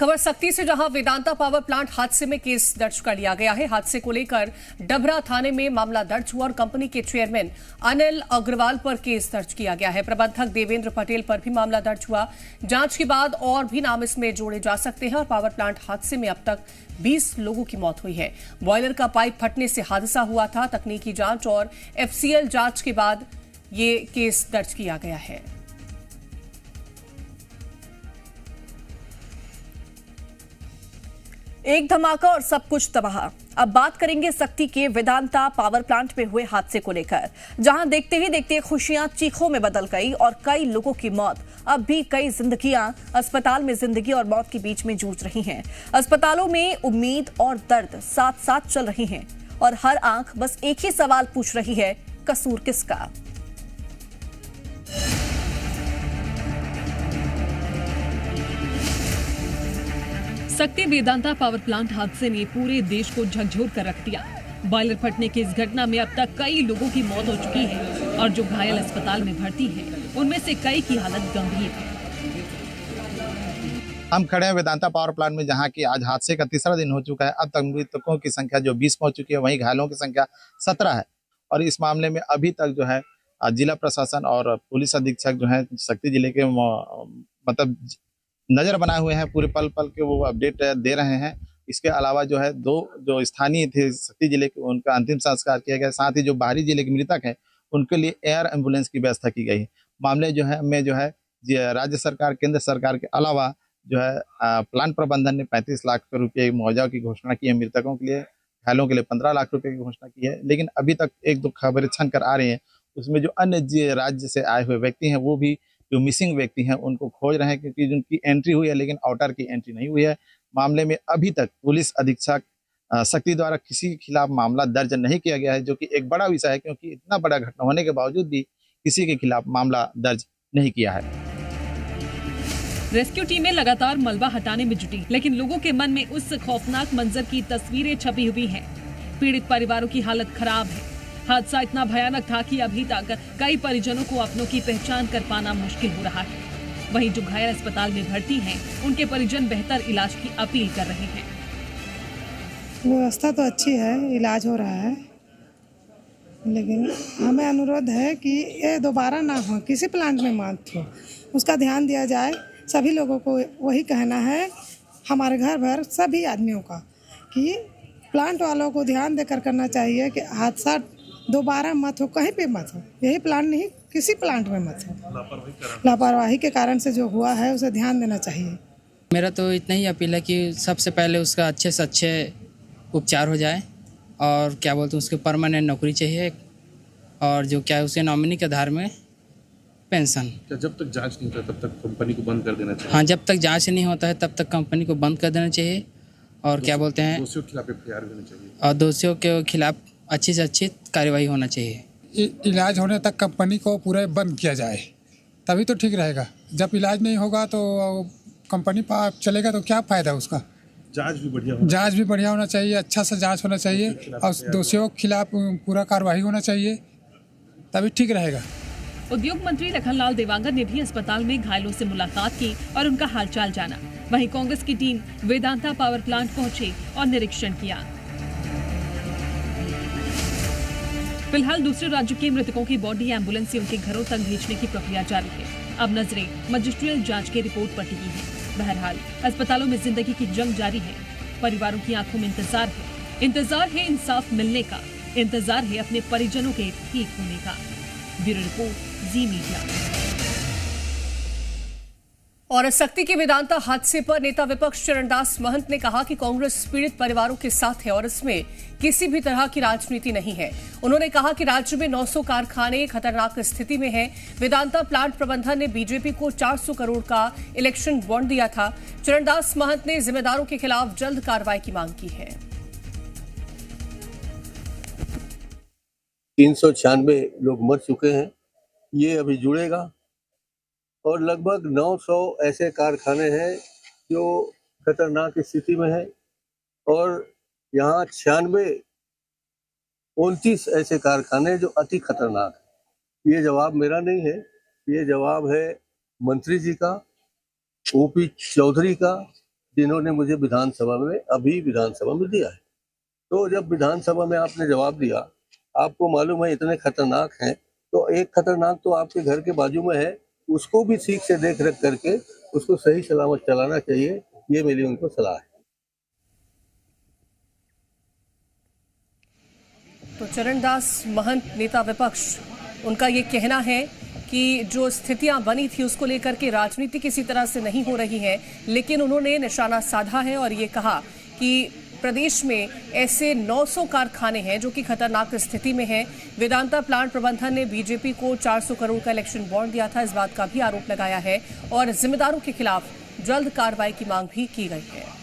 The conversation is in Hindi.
खबर सख्ती से, जहां वेदांता पावर प्लांट हादसे में केस दर्ज कर लिया गया है। हादसे को लेकर डबरा थाने में मामला दर्ज हुआ और कंपनी के चेयरमैन अनिल अग्रवाल पर केस दर्ज किया गया है। प्रबंधक देवेंद्र पटेल पर भी मामला दर्ज हुआ। जांच के बाद और भी नाम इसमें जोड़े जा सकते हैं और पावर प्लांट हादसे में अब तक 20 लोगों की मौत हुई है। बॉयलर का पाइप फटने से हादसा हुआ था। तकनीकी जांच और एफसीएल जांच के बाद ये केस दर्ज किया गया है। एक धमाका और सब कुछ तबाह। अब बात करेंगे सख्ती के वेदांता पावर प्लांट में हुए हादसे को लेकर, जहां देखते ही देखते खुशियां चीखों में बदल गई और कई लोगों की मौत। अब भी कई जिंदगियां अस्पताल में जिंदगी और मौत के बीच में जूझ रही हैं। अस्पतालों में उम्मीद और दर्द साथ साथ चल रही हैं और हर आंख बस एक ही सवाल पूछ रही है, कसूर किसका? सख्ती वेदांता पावर प्लांट हादसे ने पूरे देश को झकझोर कर रख दिया। बॉयलर फटने की इस घटना में अब तक कई लोगों की मौत हो चुकी है और जो घायल अस्पताल में भर्ती हैं, उनमें से कई की हालत गंभीर है। हम खड़े हैं वेदांता पावर प्लांट में, जहां की आज हादसे का तीसरा दिन हो चुका है। अब तक मृतकों की संख्या जो 20 पहुंच चुकी है, वहीं घायलों की संख्या 17 है। और इस मामले में अभी तक जो है जिला प्रशासन और पुलिस अधीक्षक जो है सख्ती जिले के मतलब नजर बनाए हुए हैं। पूरे पल पल के वो अपडेट दे रहे हैं। इसके अलावा जो है दो जो स्थानीय थे सख्ती जिले के, उनका अंतिम संस्कार किया गया। साथ ही जो बाहरी जिले के मृतक हैं, उनके लिए एयर एम्बुलेंस की व्यवस्था की गई है। मामले जो है राज्य सरकार, केंद्र सरकार के अलावा जो है प्लांट प्रबंधन ने 35 लाख रुपये मुआवजा की घोषणा की है मृतकों के लिए। घायलों के लिए 15 लाख रुपए की घोषणा की है। लेकिन अभी तक एक दो खबरें छन कर आ रही हैं, उसमें जो अन्य राज्य से आए हुए व्यक्ति हैं, वो भी जो मिसिंग व्यक्ति हैं उनको खोज रहे हैं, क्योंकि जिनकी एंट्री हुई है लेकिन आउटर की एंट्री नहीं हुई है। मामले में अभी तक पुलिस अधीक्षक सख्ती द्वारा किसी के खिलाफ मामला दर्ज नहीं किया गया है, जो कि एक बड़ा विषय है, क्योंकि इतना बड़ा घटना होने के बावजूद भी किसी के खिलाफ मामला दर्ज नहीं किया है। रेस्क्यू टीमें लगातार मलबा हटाने में जुटी, लेकिन लोगों के मन में उस खौफनाक मंजर की तस्वीरें छपी हुई हैं। पीड़ित परिवारों की हालत खराब है। हादसा इतना भयानक था कि अभी तक कई परिजनों को अपनों की पहचान कर पाना मुश्किल हो रहा है। वहीं जो घायल अस्पताल में भर्ती हैं, उनके परिजन बेहतर इलाज की अपील कर रहे हैं। व्यवस्था तो अच्छी है, इलाज हो रहा है, लेकिन हमें अनुरोध है कि ये दोबारा ना हो, किसी प्लांट में मत हो, उसका ध्यान दिया जाए। सभी लोगों को वही कहना है, हमारे घर भर सभी आदमियों का, कि प्लांट वालों को ध्यान देकर करना चाहिए कि हादसा दोबारा मत हो, कहीं पे मत हो। यही प्लांट नहीं, किसी प्लांट में मत हो। लापरवाही के कारण से जो हुआ है उसे ध्यान देना चाहिए। मेरा तो इतना ही अपील है कि सबसे पहले उसका अच्छे से अच्छे उपचार हो जाए और क्या बोलते हैं, उसको परमानेंट नौकरी चाहिए और जो क्या है उसके नॉमिनी के आधार में पेंशन। जब तक जांच नहीं होता तब तक कंपनी को बंद कर देना चाहिए। हाँ, जब तक जांच नहीं होता है तब तक कंपनी को बंद कर देना चाहिए। और क्या बोलते हैं, दोषियों के खिलाफ एफआईआर होनी चाहिए और दोषियों के खिलाफ अच्छी से अच्छी कार्रवाई होना चाहिए। इलाज होने तक कंपनी को पूरा बंद किया जाए, तभी तो ठीक रहेगा। जब इलाज नहीं होगा तो कंपनी पर चलेगा तो क्या फ़ायदा उसका। जांच भी बढ़िया होना चाहिए, अच्छा से जांच होना चाहिए और दोषियों के खिलाफ पूरा कार्रवाई होना चाहिए, तभी ठीक रहेगा। उद्योग मंत्री लखनलाल देवांगन ने भी अस्पताल में घायलों से मुलाकात की और उनका हालचाल जाना। वहीं कांग्रेस की टीम वेदांता पावर प्लांट पहुंची और निरीक्षण किया। फिलहाल दूसरे राज्य के मृतकों की बॉडी एम्बुलेंस से उनके घरों तक भेजने की प्रक्रिया जारी है। अब नजरें मजिस्ट्रियल जांच की रिपोर्ट पर टिकी हैं। बहरहाल अस्पतालों में जिंदगी की जंग जारी है। परिवारों की आंखों में इंतजार है इंसाफ मिलने का, इंतजार है अपने परिजनों के ठीक होने का। ब्यूरो रिपोर्ट, जी मीडिया। और सख्ती के वेदांता हादसे पर नेता विपक्ष चरणदास महंत ने कहा कि कांग्रेस पीड़ित परिवारों के साथ है और इसमें किसी भी तरह की राजनीति नहीं है। उन्होंने कहा कि राज्य में 900 कारखाने खतरनाक स्थिति में हैं। वेदांता प्लांट प्रबंधन ने बीजेपी को 400 करोड़ का इलेक्शन बॉन्ड दिया था। चरणदास महंत ने जिम्मेदारों के खिलाफ जल्द कार्रवाई की मांग की है। 396 लोग मर चुके हैं, ये अभी जुड़ेगा। और लगभग 900 ऐसे कारखाने हैं जो खतरनाक स्थिति में हैं और यहाँ 29 ऐसे कारखाने जो अति खतरनाक है। ये जवाब मेरा नहीं है, ये जवाब है मंत्री जी का, ओपी चौधरी का, जिन्होंने मुझे विधानसभा में दिया है। तो जब विधानसभा में आपने जवाब दिया, आपको मालूम है इतने खतरनाक हैं, तो एक खतरनाक तो आपके घर के बाजू में है, उसको भी ठीक से देख रेख करके उसको सही सलामत चलाना चाहिए। ये मेरी उनको सलाह है। तो चरणदास महंत, नेता विपक्ष, उनका ये कहना है कि जो स्थितियां बनी थी उसको लेकर के राजनीति किसी तरह से नहीं हो रही है, लेकिन उन्होंने निशाना साधा है और ये कहा कि प्रदेश में ऐसे 900 कारखाने हैं जो कि खतरनाक स्थिति में हैं। वेदांता प्लांट प्रबंधन ने बीजेपी को 400 करोड़ का इलेक्शन बॉन्ड दिया था, इस बात का भी आरोप लगाया है और जिम्मेदारों के खिलाफ जल्द कार्रवाई की मांग भी की गई है।